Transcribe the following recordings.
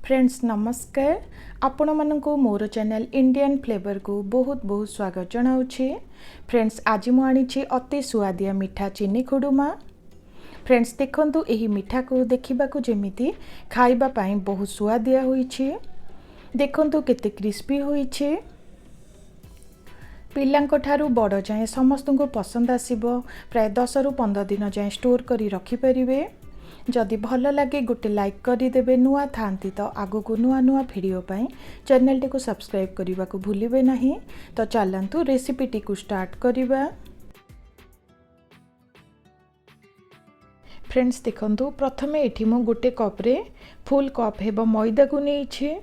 Friends नमस्कार आपण मानक मोर चैनल इंडियन फ्लेवर को बहुत बहुत स्वागत जनाऊँगी। फ्रेंड्स आज मु आनी अति सुआदिया मीठा चीनी खुडुमा। फ्रेंड्स देखंतु एही मीठा को देखिबा को जेमिति खाइबा पाई बहुत सुआदिया होईछि। देखंतु केते क्रिस्पी होईछि। पिलांक ठारू बड़ जाए समस्त को पसंद आसीबो। प्राय 10 रु 15 दिन जाए स्टोर करी रखि परिबे। जदि भल लगे गोटे लाइक करदेवे। नुआ थांती तो आगो को नुआ नुआ वीडियो पाई चैनल टी को सब्सक्राइब करने को भूलिबे नहीं। तो चलतु रेसिपी टी को स्टार्ट करिबा। फ्रेंड्स देखंतु प्रथमे एठी मो गोटे कप रे फुल कप हेबो मैदा को नेइछे।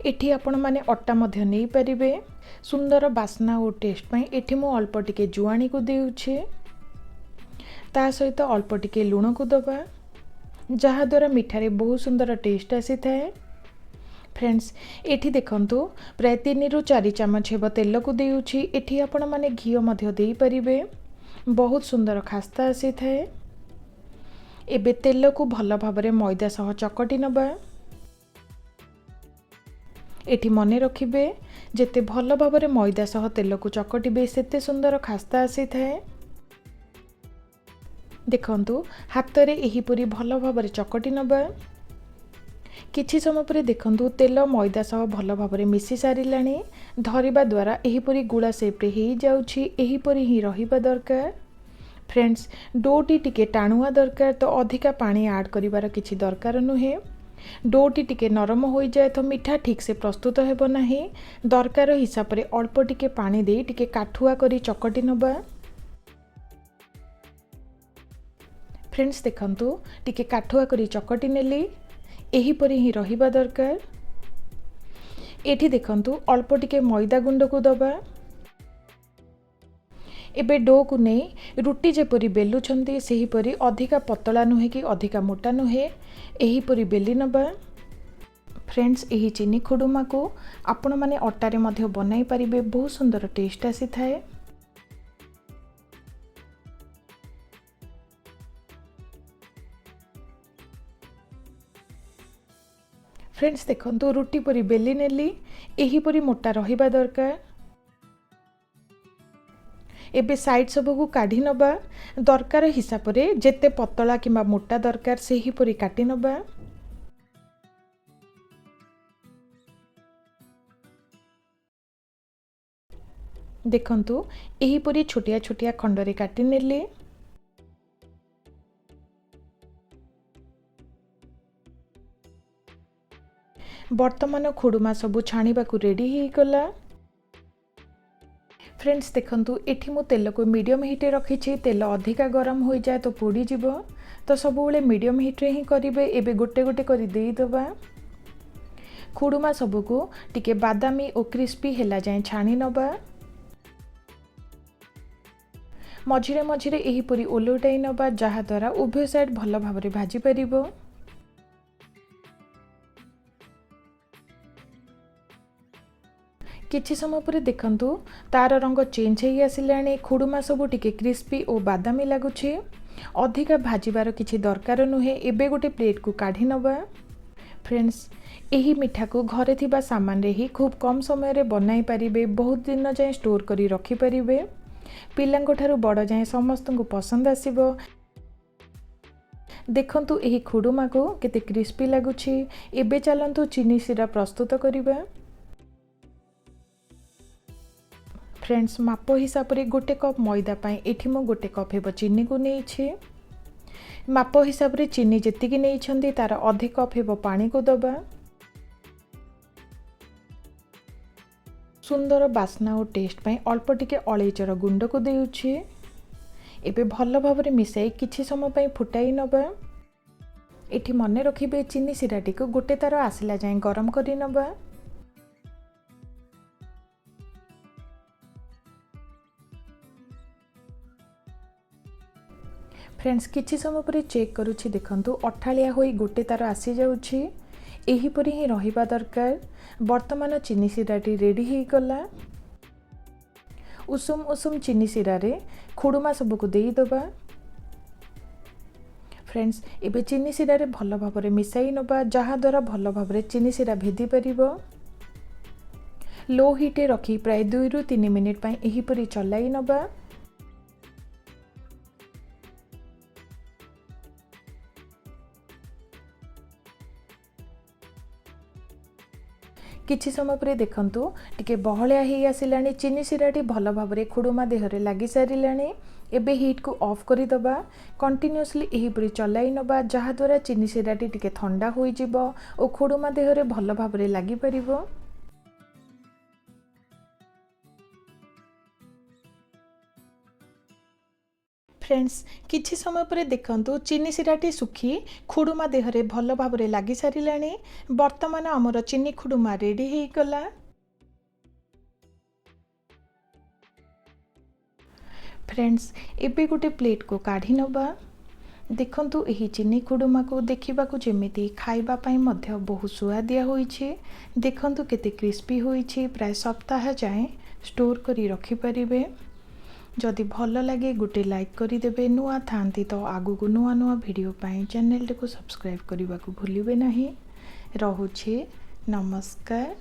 एठी आपण माने अट्टा मध्य नहीं परिबे। सुंदर बास्ना और टेस्ट पाई एठी मो अल्प टिके जुआणी को देउछे। ता सहित अल्प टिके लुण को दबा जहा द्वारा मिठारे बहुत सुंदर टेस्ट आसी थाए। फ्रेंड्स एठी देखंतु प्राय 3 रु 4 चमच हेब तेल को देउछि। एठी आपण माने घियो मध्य देई परिबे। बहुत सुंदर खस्ता आसी थाए। एबे तेल को भल भाबरे मैदा सह चकटी नबा। एठी मने रखिबे जेते भल भाबरे मैदा सह तेल को चकटिबे सेते सुंदर खस्ता आसी थाए। देखंतु हाथ रे एहीपरी भल भाबरे चकटी नबा। किछि समय परे देखंतु तेल मैदा सह भल भाबरे मिसी सारिलाणी। धरिबा द्वारा एहीपरी गुळा शेप रे हेई जाउछि। एहीपरी ही रहिबा दरकार। फ्रेंड्स डोटी टिके टाणुआ दरकार। तो अधिका पानी ऐड करिवार किछि दरकार नुहे। डोटी टिके नरम हो जाए तो मीठा ठीक से प्रस्तुत हेबो नाही। दरकार हिसाब रे अल्प टिके पानी देई टिके काठुआ करी चकटी नबा। फ्रेंड्स देखंतु टिके काठुआ करी चकटी नेली। एही परी ही रहिबा दरकार। एठी देखंतु अल्प टिके मैदा गुंड को दबा। एबे डो को नै रुटी जेपरी बेलुछंती सेही परी अधिका पतला नुहे कि अधिका मोटा नुहे एही परी बेली नबा। फ्रेंड्स एही चीनी खुडुमा को आपण माने अट्टा रे मध्य बनाई परिबे। बहुत सुंदर टेस्ट आसी थाए। फ्रेंड्स देखंतु रुटी परी बेली नेली। एही परी मोटा रहिबा दरकार। एबे साइड सब को काढी नबा। दरकार हिसाब रे जेते पतला किंबा मोटा दरकार सेही परी काटी नबा। देखंतु एही परी छोटिया छोटिया खंड रे काटी नेली। वर्तमान खुडुमा सबू छाणीबा को रेडी ही गला। फ्रेंड्स देखंतु एठी मो तेल को मीडियम हीट रे रखिछि। तेल अधिका गरम हो जाए तो पोड़ी जिवो। तो सबु बेले मीडियम हीट रे ही करिवे। एबे गोटे गोटे करी देई दबा। खुडुमा सबू को टिके बादामी और क्रिस्पी हेला जाए छाणी नबा। मझिरे मझिरे एही पुरी ओलोटाई नबा जहा द्वारा उभय साइड भल भाबरे भाजी परिबो। किछि समय पर देखंतु तार रंग चेंज हो आसिलाणी। खुडुमा सबू टिके क्रिस्पी और बादामी लागुछि। अधिका भाजीबार किछि दरकार नुहे। एबे गोटे प्लेट को काढी नबा। फ्रेंड्स एही मीठा को घरे थिबा सामान रे ही खूब कम समय रे बनाई परिबे। बहुत दिन जाए स्टोर करी रखि परिबे। पिलांक ठारू बड़ जाए समस्त को पसंद आसीबो। देखंतु एही खुडुमा को केते क्रिस्पी लागुछि। एबे चलंतु चीनी सिरा प्रस्तुत करिबा। फ्रेंड्स माप हिसाब रे गोटे कप मैदा पाई एठी मो गोटे कप हेबो चीनी को नेइछे। माप हिसाब रे चीनी जेतिकी नेइछंती तार आधे कप हेबो पानी को दबा। सुंदर बास्ना और टेस्ट पाई अल्प टिके अलैचर गुंड को देउछि। एबे भल भाबरे मिसाई किछि समय पाई फुटाई नबा। एठी मने रखिबे चीनी सिराटी को गोटे तार आसिला जाए गरम करी नबा। फ्रेंड्स किछि समय पर चेक करूछि। देखंतु अठालिया होई गोटे तार आसी जाउछि। एही परी ही रहिबा दरकार। वर्तमान चीनी सिराटी रेडी ही गला। उषुम उषुम चीनी सिरा रे खुडुमा सबको देई दबा। फ्रेंड्स एबे चीनी सिरा रे भल भाव में मिसाई नबा जहा द्वारा भल भाव में चीनी सिरा भेदी परिबो। लो हीटे रखी प्राय 2 रु 3 मिनिट पई एहीपरि चलाई नबा। किछि समय पर देखंतु टिके बहलिया ही आसिलानी चीनी सिराटी भल भाव में खुडुमा देहरे लागि सारिलानी। एबे हीट को ऑफ करि दबा। कंटिन्यूअसली एहीपरि चलाई नबा जहा द्वारा चीनी सिराटी टिके ठंडा होई जिवो ओ खुडुमा देहरे भल भाव में लागि परिबो। फ्रेंड्स किछि समय पर देखंतु चीनी सिराटी सुखी खुडुमा देहरे भल भाव में लागि सारिलानी। वर्तमान हमर चीनी खुडुमा रेडी हेई गला। फ्रेंड्स एबे गोटे प्लेट को काढ़ी नबा। देखंतु एही चीनी खुडुमा को देखिबा को जेमिति खाइबा पई मध्य बहुत सुआदिया होईछि। देखंतु केते क्रिस्पी होईछि। प्राय सप्ताह जाए स्टोर करी रखि परिबे। जदि भल लगे गोटे लाइक करिदेबे। नुआ थांती तो आगु को नुआ नुआ वीडियो पाई चैनल को सब्सक्राइब करने को भूलिबे नहीं। रहुछि नमस्कार।